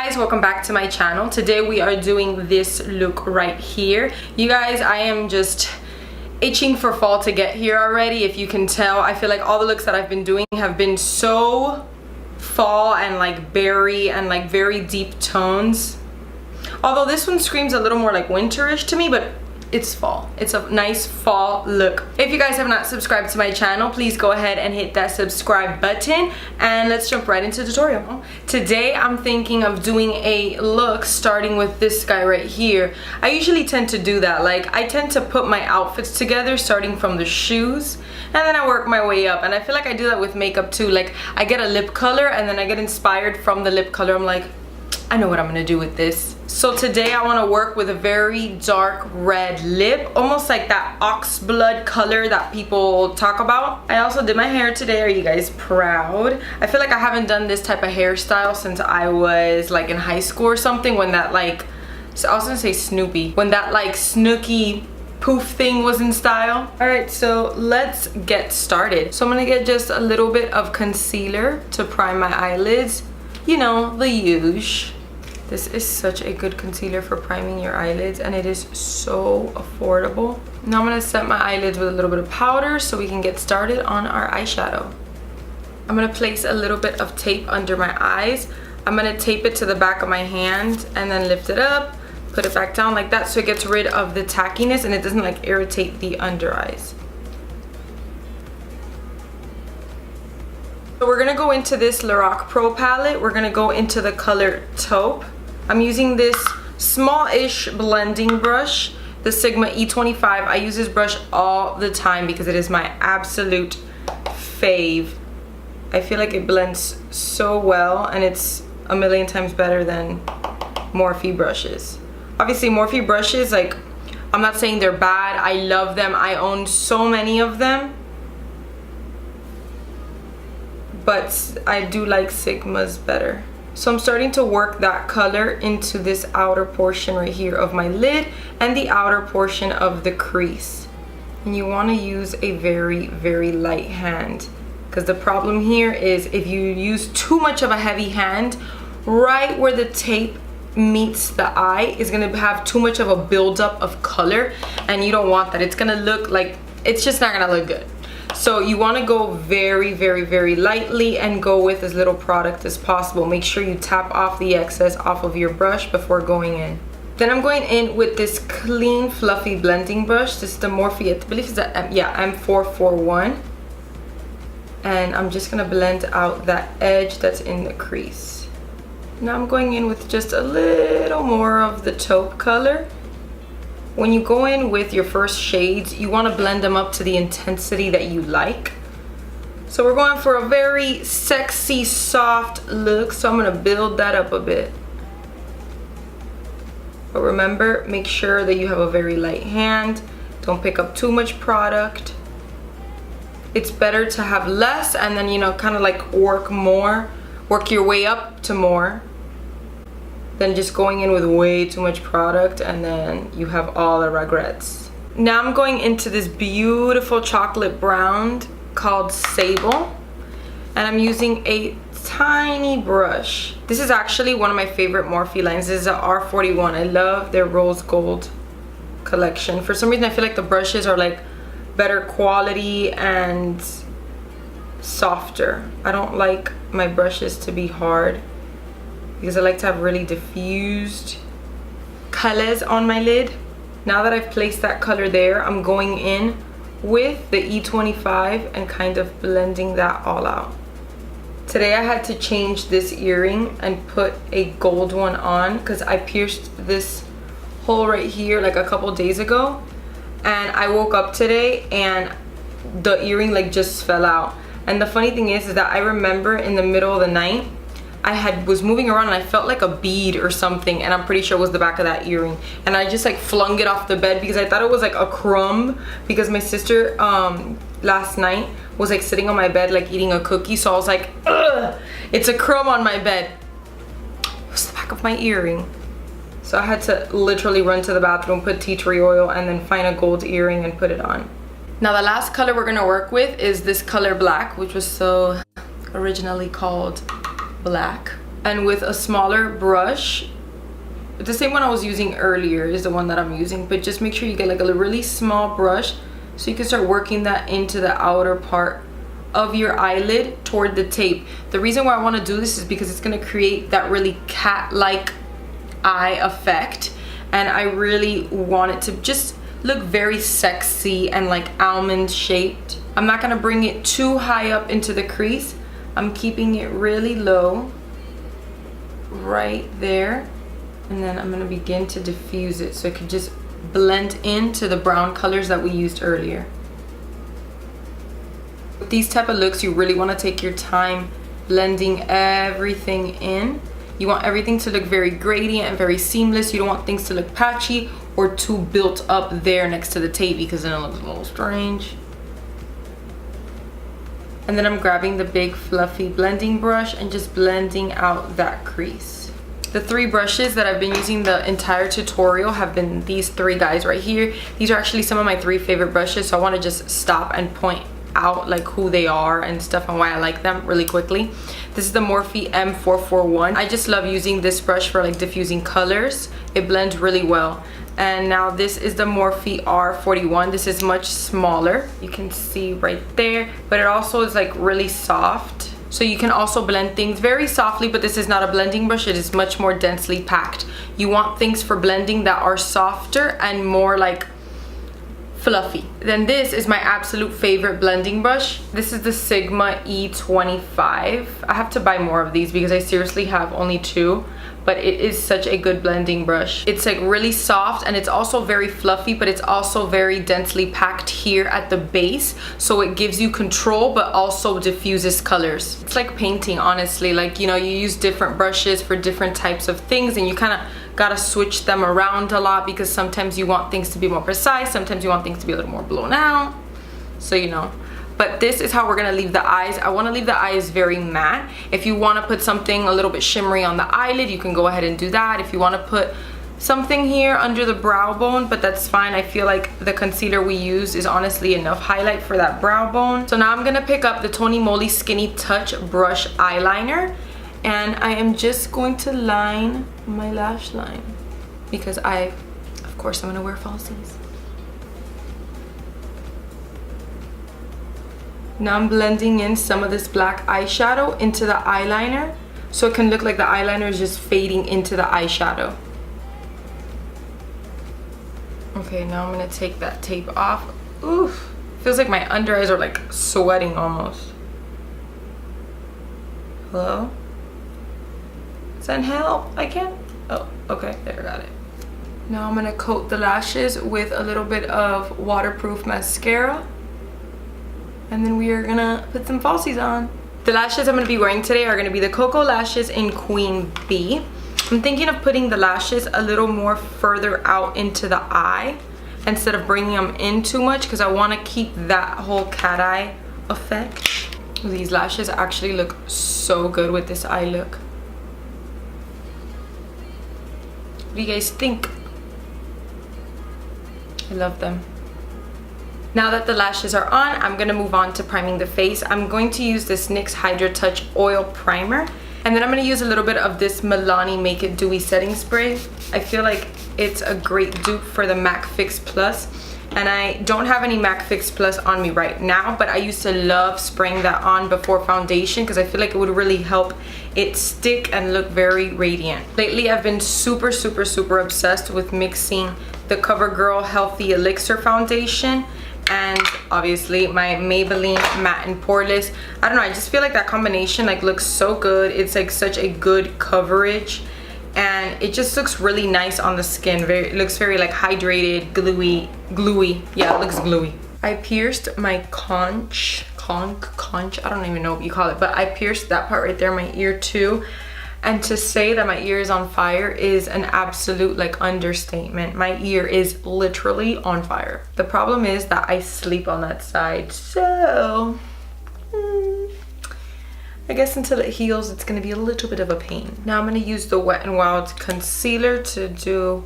guys, welcome back to my channel. Today we are doing this look right here. You guys, I am just itching for fall to get here already. If you can tell, I feel like all the looks that I've been doing have been so fall and like berry and like very deep tones. Although this one screams a little more like winterish to me, but it's fall. It's a nice fall look. If you guys have not subscribed to my channel, please go ahead and hit that subscribe button and let's jump right into the tutorial. Today I'm thinking of doing a look starting with this guy right here. I usually tend to do that. Like, I tend to put my outfits together starting from the shoes and then I work my way up, and I feel like I do that with makeup too. Like, I get a lip color and then I get inspired from the lip color. I'm like, I know what I'm gonna do with this. So today I want to work with a very dark red lip, almost like that ox blood color that people talk about. I also did my hair today. Are you guys proud? I feel like I haven't done this type of hairstyle since I was like in high school or something, when that like, so I was gonna say Snoopy, when that like Snooki poof thing was in style. All right, so let's get started. So I'm gonna get just a little bit of concealer to prime my eyelids. You know, the usual. This is such a good concealer for priming your eyelids, and it is so affordable. Now I'm gonna set my eyelids with a little bit of powder so we can get started on our eyeshadow. I'm gonna place a little bit of tape under my eyes. I'm gonna tape it to the back of my hand and then lift it up, put it back down like that so it gets rid of the tackiness and it doesn't like irritate the under eyes. So we're gonna go into this Lorac Pro palette. We're gonna go into the color Taupe. I'm using this small-ish blending brush, the Sigma E25. I use this brush all the time because it is my absolute fave. I feel like it blends so well and it's a million times better than Morphe brushes. Obviously Morphe brushes, like, I'm not saying they're bad. I love them. I own so many of them. But I do like Sigma's better. So I'm starting to work that color into this outer portion right here of my lid and the outer portion of the crease. And you want to use a very, very light hand, because the problem here is if you use too much of a heavy hand, right where the tape meets the eye is going to have too much of a buildup of color, and you don't want that. It's going to look like, it's just not going to look good. So you want to go very, very, very lightly and go with as little product as possible. Make sure you tap off the excess off of your brush before going in. Then I'm going in with this clean, fluffy blending brush. This is the Morphe, I believe it's the M441. And I'm just going to blend out that edge that's in the crease. Now I'm going in with just a little more of the taupe color. When you go in with your first shades, you want to blend them up to the intensity that you like. So we're going for a very sexy, soft look. So I'm going to build that up a bit. But remember, make sure that you have a very light hand. Don't pick up too much product. It's better to have less and then, you know, kind of like work your way up to more, than just going in with way too much product and then you have all the regrets. Now I'm going into this beautiful chocolate brown called Sable, and I'm using a tiny brush. This is actually one of my favorite Morphe lines. This is a R41. I love their rose gold collection. For some reason I feel like the brushes are like better quality and softer. I don't like my brushes to be hard, because I like to have really diffused colors on my lid. Now that I've placed that color there, I'm going in with the E25 and kind of blending that all out. Today I had to change this earring and put a gold one on because I pierced this hole right here like a couple days ago, and I woke up today and the earring like just fell out. And the funny thing is that I remember in the middle of the night was moving around and I felt like a bead or something, and I'm pretty sure it was the back of that earring, and I just like flung it off the bed because I thought it was like a crumb, because my sister last night was like sitting on my bed like eating a cookie, so I was like, ugh, it's a crumb on my bed. It was the back of my earring. So I had to literally run to the bathroom, put tea tree oil, and then find a gold earring and put it on. Now the last color we're gonna work with is this color Black, which was so originally called Black. And with a smaller brush, the same one I was using earlier is the one that I'm using, but just make sure you get like a really small brush so you can start working that into the outer part of your eyelid toward the tape. The reason why I want to do this is because it's going to create that really cat-like eye effect, and I really want it to just look very sexy and like almond shaped. I'm not going to bring it too high up into the crease. I'm keeping it really low right there, and then I'm going to begin to diffuse it so it can just blend into the brown colors that we used earlier. With these type of looks, you really want to take your time blending everything in. You want everything to look very gradient and very seamless. You don't want things to look patchy or too built up there next to the tape, because then it looks a little strange. And then I'm grabbing the big fluffy blending brush and just blending out that crease. The 3 brushes that I've been using the entire tutorial have been these 3 guys right here. These are actually some of my 3 favorite brushes, so I want to just stop and point out like who they are and stuff and why I like them really quickly. This is the Morphe M441. I just love using this brush for like diffusing colors. It blends really well. And now this is the Morphe R41. This is much smaller. You can see right there, but it also is like really soft. So you can also blend things very softly, but this is not a blending brush. It is much more densely packed. You want things for blending that are softer and more like fluffy. Then this is my absolute favorite blending brush. This is the Sigma E25. I have to buy more of these because I seriously have only 2, but it is such a good blending brush. It's like really soft and it's also very fluffy, but it's also very densely packed here at the base, so it gives you control but also diffuses colors. It's like painting, honestly. Like, you know, you use different brushes for different types of things, and you kind of gotta switch them around a lot because sometimes you want things to be more precise, sometimes you want things to be a little more blown out, so you know. But this is how we're gonna leave the eyes. I wanna leave the eyes very matte. If you wanna put something a little bit shimmery on the eyelid, you can go ahead and do that. If you wanna put something here under the brow bone, but that's fine. I feel like the concealer we use is honestly enough highlight for that brow bone. So now I'm gonna pick up the Tony Moly Skinny Touch Brush Eyeliner, and I am just going to line my lash line because of course I'm gonna wear falsies. Now I'm blending in some of this black eyeshadow into the eyeliner so it can look like the eyeliner is just fading into the eyeshadow. Okay, now I'm gonna take that tape off. Oof, feels like my under eyes are like sweating almost. Hello? Send help, I can't. Oh, okay, there, got it. Now I'm gonna coat the lashes with a little bit of waterproof mascara. And then we are gonna put some falsies on. The lashes I'm gonna be wearing today are gonna be the Cocoa Lashes in Queen Bee. I'm thinking of putting the lashes a little more further out into the eye instead of bringing them in too much, because I wanna keep that whole cat eye effect. These lashes actually look so good with this eye look. What do you guys think? I love them. Now that the lashes are on, I'm gonna move on to priming the face. I'm going to use this NYX Hydra Touch Oil Primer, and then I'm gonna use a little bit of this Milani Make It Dewy Setting Spray. I feel like it's a great dupe for the MAC Fix Plus, and I don't have any MAC Fix Plus on me right now, but I used to love spraying that on before foundation because I feel like it would really help it stick and look very radiant. Lately, I've been super obsessed with mixing the CoverGirl Healthy Elixir Foundation and obviously my Maybelline Matte and Poreless. I don't know, I just feel like that combination like looks so good. It's like such a good coverage and it just looks really nice on the skin. It looks very like hydrated, gluey. Yeah, it looks gluey. I pierced my conch, I don't even know what you call it, but I pierced that part right there, my ear too. And to say that my ear is on fire is an absolute like understatement. My ear is literally on fire. The problem is that I sleep on that side, so I guess until it heals it's gonna be a little bit of a pain. Now I'm gonna use the Wet n Wild concealer to do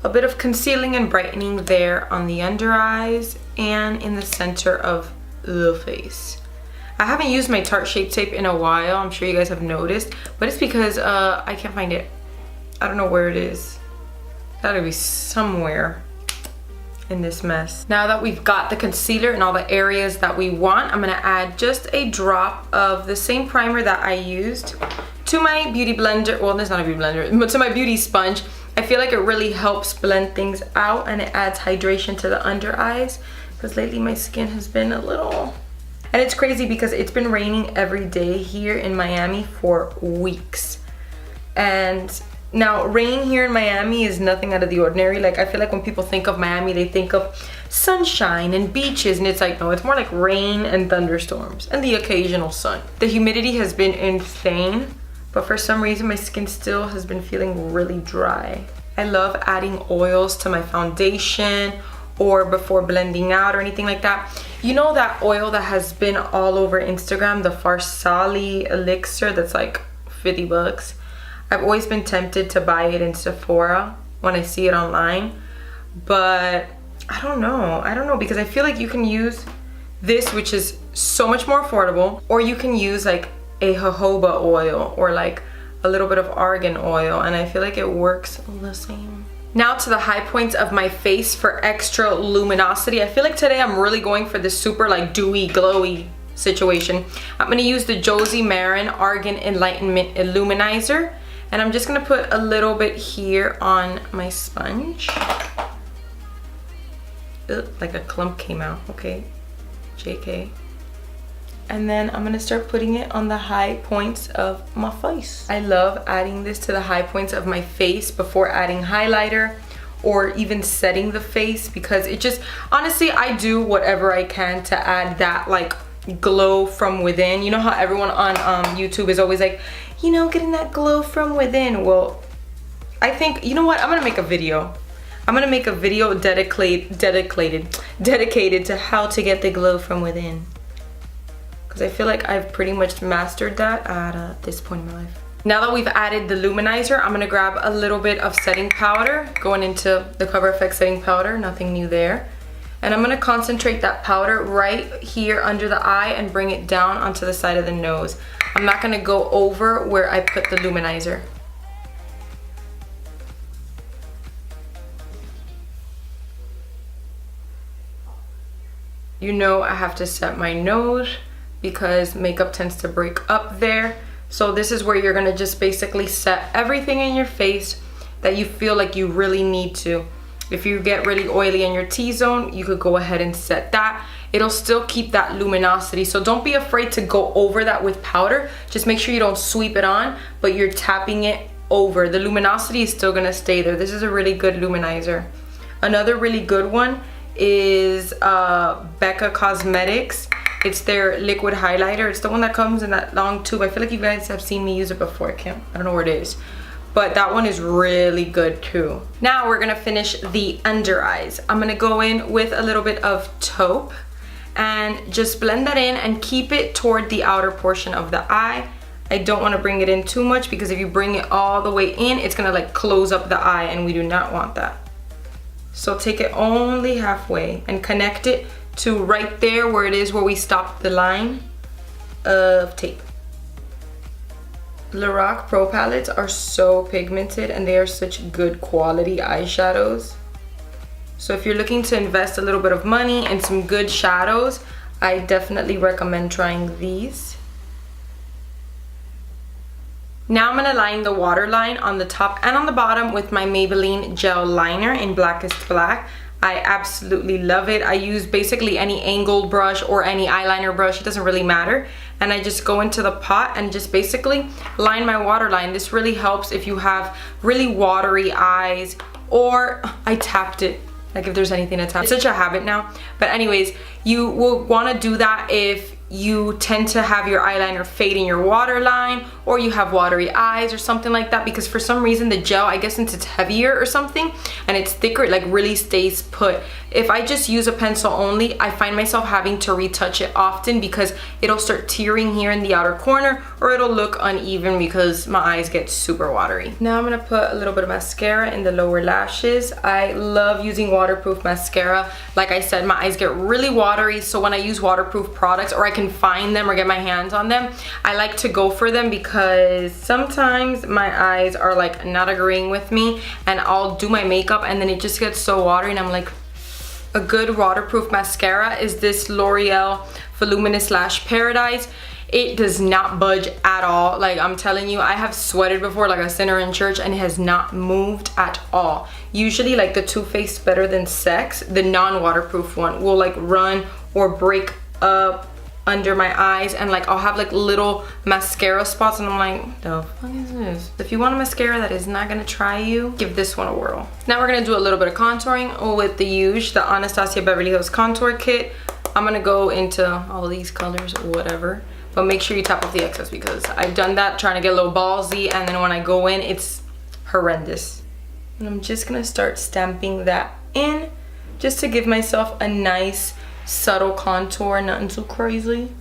a bit of concealing and brightening there on the under eyes and in the center of the face. I haven't used my Tarte Shape Tape in a while. I'm sure you guys have noticed, but it's because I can't find it. I don't know where it is. Gotta be somewhere in this mess. Now that we've got the concealer in all the areas that we want, I'm gonna add just a drop of the same primer that I used to my beauty blender. Well, there's not a beauty blender, but to my beauty sponge. I feel like it really helps blend things out, and it adds hydration to the under eyes, because lately my skin has been a little... And it's crazy because it's been raining every day here in Miami for weeks. And now rain here in Miami is nothing out of the ordinary. Like, I feel like when people think of Miami, they think of sunshine and beaches, and it's like, no, it's more like rain and thunderstorms and the occasional sun. The humidity has been insane, but for some reason my skin still has been feeling really dry. I love adding oils to my foundation or before blending out or anything like that. You know that oil that has been all over Instagram, the Farsali elixir that's like 50 bucks? I've always been tempted to buy it in Sephora when I see it online, but I don't know because I feel like you can use this, which is so much more affordable, or you can use like a jojoba oil or like a little bit of argan oil, and I feel like it works the same. Now to the high points of my face for extra luminosity. I feel like today I'm really going for this super like dewy, glowy situation. I'm gonna use the Josie Maran Argan Enlightenment Illuminizer, and I'm just gonna put a little bit here on my sponge. Ugh, like a clump came out, okay, JK. And then I'm gonna start putting it on the high points of my face. I love adding this to the high points of my face before adding highlighter or even setting the face, because it just, honestly, I do whatever I can to add that like glow from within. You know how everyone on YouTube is always like, you know, getting that glow from within. Well, I think, you know what, I'm gonna make a video. I'm gonna make a video dedicated to how to get the glow from within, because I feel like I've pretty much mastered that at this point in my life. Now that we've added the luminizer, I'm gonna grab a little bit of setting powder, going into the Cover FX setting powder, nothing new there. And I'm gonna concentrate that powder right here under the eye and bring it down onto the side of the nose. I'm not gonna go over where I put the luminizer. You know I have to set my nose because makeup tends to break up there. So this is where you're gonna just basically set everything in your face that you feel like you really need to. If you get really oily in your T-zone, you could go ahead and set that. It'll still keep that luminosity. So don't be afraid to go over that with powder. Just make sure you don't sweep it on, but you're tapping it over. The luminosity is still gonna stay there. This is a really good luminizer. Another really good one is Becca Cosmetics. It's their liquid highlighter. It's the one that comes in that long tube. I feel like you guys have seen me use it before. I don't know where it is, but that one is really good too. Now we're gonna finish the under eyes. I'm gonna go in with a little bit of taupe and just blend that in and keep it toward the outer portion of the eye. I don't want to bring it in too much, because if you bring it all the way in, it's gonna like close up the eye, and we do not want that. So take it only halfway and connect it to right there where it is where we stopped the line of tape. Lorac Pro palettes are so pigmented, and they are such good quality eyeshadows. So if you're looking to invest a little bit of money in some good shadows, I definitely recommend trying these. Now I'm gonna line the waterline on the top and on the bottom with my Maybelline gel liner in Blackest Black. I absolutely love it. I use basically any angled brush or any eyeliner brush, it doesn't really matter. And I just go into the pot and just basically line my waterline. This really helps if you have really watery eyes, or I tapped it, like if there's anything to tap. It's such a habit now. But anyways, you will wanna do that if you tend to have your eyeliner fade in your waterline, or you have watery eyes or something like that, because for some reason the gel, I guess since it's heavier or something and it's thicker, it like really stays put. If I just use a pencil only, I find myself having to retouch it often because it'll start tearing here in the outer corner, or it'll look uneven because my eyes get super watery. Now I'm gonna put a little bit of mascara in the lower lashes. I love using waterproof mascara. Like I said, my eyes get really watery, so when I use waterproof products, or I can find them or get my hands on them, I like to go for them because sometimes my eyes are like not agreeing with me, and I'll do my makeup and then it just gets so watery, and I'm like, a good waterproof mascara is this L'Oreal Voluminous Lash Paradise. It does not budge at all. Like, I'm telling you, I have sweated before like a sinner in church, and it has not moved at all. Usually, like the Too Faced Better Than Sex, the non-waterproof one, will like run or break up under my eyes, and like I'll have like little mascara spots, and I'm like, the fuck is this? If you want a mascara that is not gonna try you, give this one a whirl. Now we're gonna do a little bit of contouring with the Huge, the Anastasia Beverly Hills Contour Kit. I'm gonna go into all of these colors, whatever, but make sure you tap off the excess because I've done that trying to get a little ballsy, and then when I go in, it's horrendous. And I'm just gonna start stamping that in just to give myself a nice subtle contour, nothing too crazy.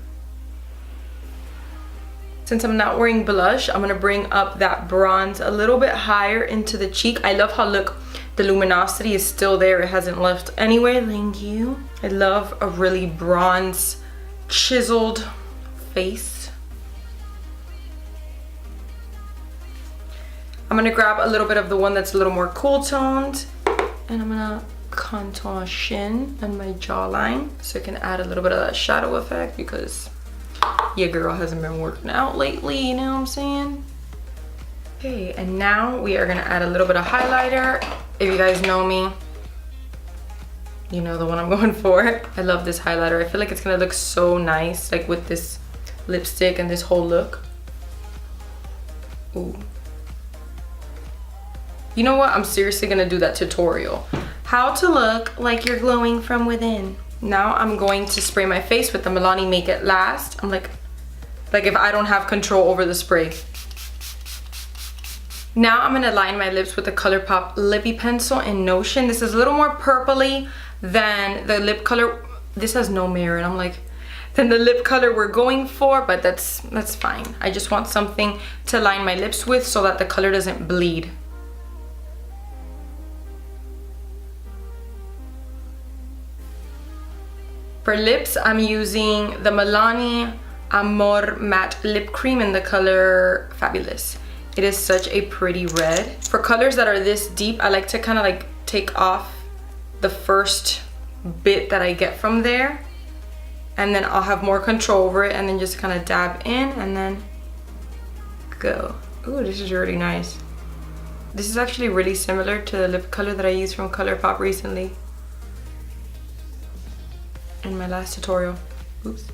Since I'm not wearing blush, I'm gonna bring up that bronze a little bit higher into the cheek. I love how, look, the luminosity is still there. It hasn't left anywhere. Thank you. I love a really bronze, chiseled face. I'm gonna grab a little bit of the one that's a little more cool toned, and I'm gonna contour my chin and my jawline so I can add a little bit of that shadow effect because your girl hasn't been working out lately, you know what I'm saying? Okay, and now we are gonna add a little bit of highlighter. If you guys know me, you know the one I'm going for. I love this highlighter. I feel like it's gonna look so nice, like with this lipstick and this whole look. Ooh. You know what? I'm seriously gonna do that tutorial. How to look like you're glowing from within. Now I'm going to spray my face with the Milani Make It Last. I'm like if I don't have control over the spray. Now I'm gonna line my lips with the ColourPop Lippy Pencil in Notion. This is a little more purpley than the lip color. This has no mirror, and I'm like, than the lip color we're going for, but that's fine. I just want something to line my lips with so that the color doesn't bleed. For lips, I'm using the Milani Amor Matte Lip Cream in the color Fabulous. It is such a pretty red. For colors that are this deep, I like to kind of like take off the first bit that I get from there, and then I'll have more control over it, and then just kind of dab in and then go. Ooh, this is really nice. This is actually really similar to the lip color that I used from ColourPop recently in my last tutorial. Oops.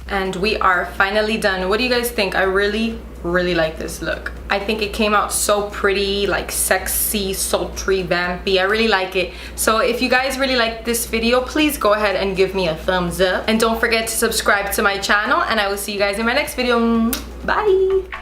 And we are finally done. What do you guys think? I really like this look. I think it came out so pretty, like sexy, sultry, vampy. I really like it. So if you guys really like this video, please go ahead and give me a thumbs up, and don't forget to subscribe to my channel, and I will see you guys in my next video. Bye.